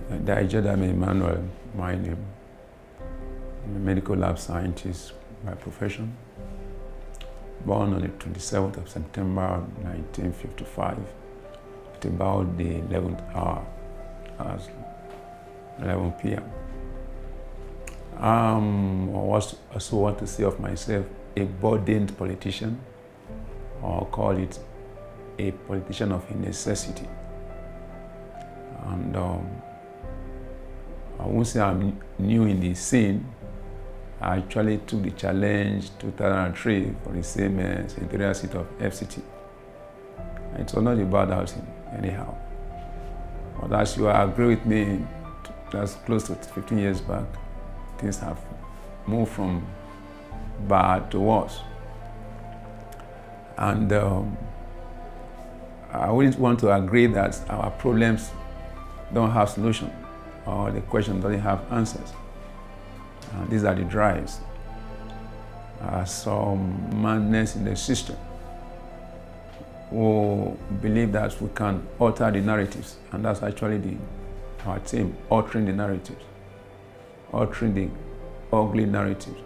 The Ejodame Emmanuel, my name. I'm a medical lab scientist by profession. Born on the 27th of September 1955 at about the 11th hour, as 11 p.m. I also want to say of myself a burdened politician, or call it a politician of necessity. And I won't say I'm new in the scene. I actually took the challenge 2003 for the same senatorial seat of FCT. It was not a bad outing anyhow. But as you agree with me, that's close to 15 years back, things have moved from bad to worse. And I wouldn't want to agree that our problems don't have solution, or the question doesn't have answers. These are the drives. Some madness in the system who believe that we can alter the narratives, and that's actually our team, altering the narratives, altering the ugly narratives.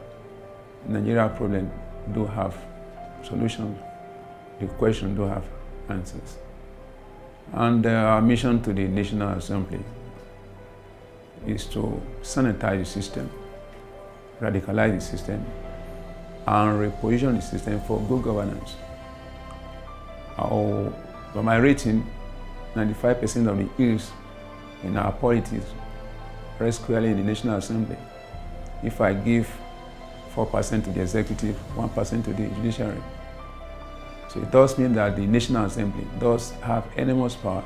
Nigeria problem do have solutions, the question do have answers. And our mission to the National Assembly is to sanitize the system, radicalize the system, and reposition the system for good governance. By my rating, 95% of the ills in our politics rest squarely in the National Assembly. If I give 4% to the executive, 1% to the judiciary. So it does mean that the National Assembly does have enormous power,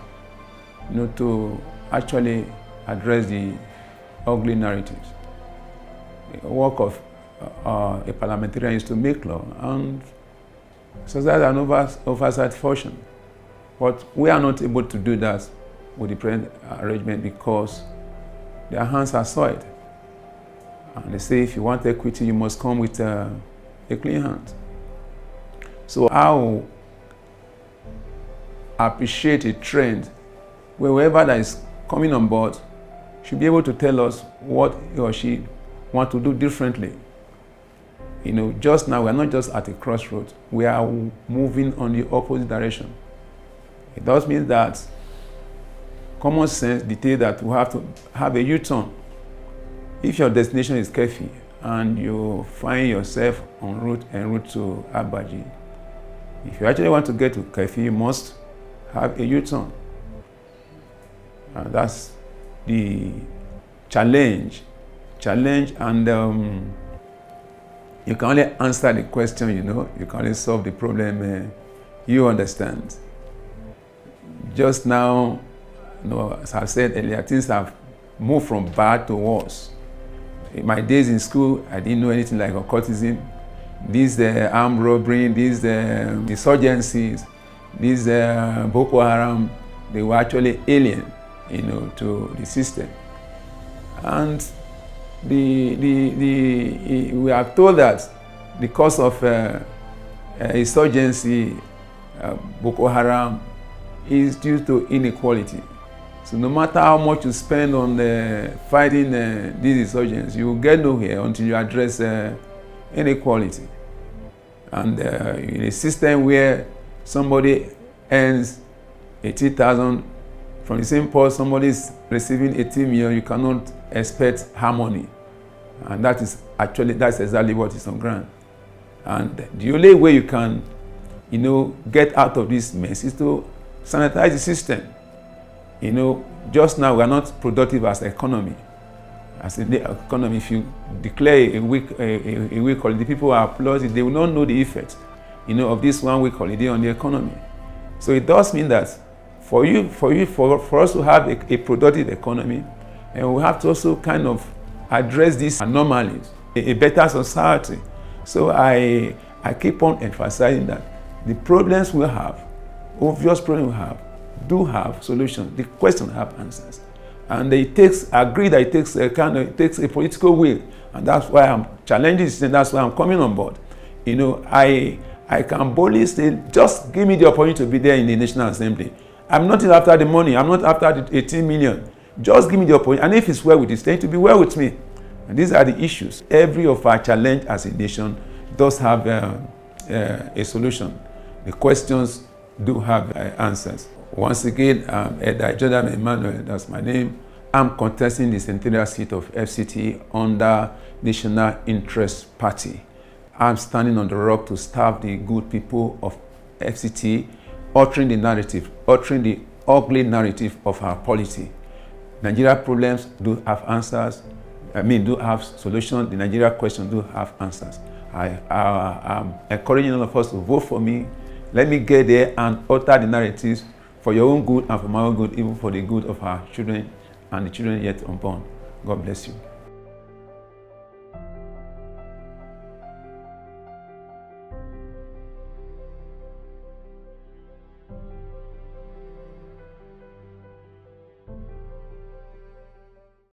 to actually address the ugly narratives. The work of a parliamentarian is to make law, and so that's an oversight function. But we are not able to do that with the present arrangement because their hands are soiled. And they say if you want equity, you must come with a clean hand. So I will appreciate a trend where whoever that is coming on board should be able to tell us what he or she want to do differently. Just now we're not just at a crossroads, we are moving on the opposite direction. It does mean that common sense dictates that we have to have a U-turn. If your destination is Kefi and you find yourself en route to Abaji, if you actually want to get to Kefi, you must have a U-turn. That's the challenge, and you can only answer the question, you can only solve the problem you understand. Just now, as I said earlier, things have moved from bad to worse. In my days in school, I didn't know anything like occultism. These armed robbery, these insurgencies, these Boko Haram, they were actually alien, to the system. And we are told that the cause of insurgency, Boko Haram, is due to inequality. So no matter how much you spend on fighting these insurgents, you will get nowhere until you address inequality. And in a system where somebody earns 80,000 from the same post, somebody is receiving 80 million, you cannot expect harmony. And that's exactly what is on ground. And the only way you can, get out of this mess is to sanitize the system. Just now we are not productive as an economy. As an economy, if you declare a week holiday, people are applauding, they will not know the effect, of this 1 week holiday on the economy. So it does mean that for us to have a productive economy, and we have to also kind of address these anomalies, a better society. So I keep on emphasizing that the problems we have, obvious problems we have, do have solutions. The question have answers, and it takes a political will, and that's why I'm challenging this, and that's why I'm coming on board. I can boldly say, just give me the opportunity to be there in the National Assembly. I'm not after the money. I'm not after the 18 million. Just give me the opportunity. And if it's well with you, then it will be well with me. And these are the issues. Every of our challenge as a nation does have a solution. The questions do have answers. Once again, Ejodame Emmanuel, that's my name. I'm contesting the senatorial seat of FCT under National Interest Party. I'm standing on the rock to serve the good people of FCT, altering the narrative, altering the ugly narrative of our polity. Nigeria problems do have answers. Do have solutions. The Nigeria question do have answers. I'm encouraging all of us to vote for me. Let me get there and alter the narratives for your own good and for my own good, even for the good of our children and the children yet unborn. God bless you.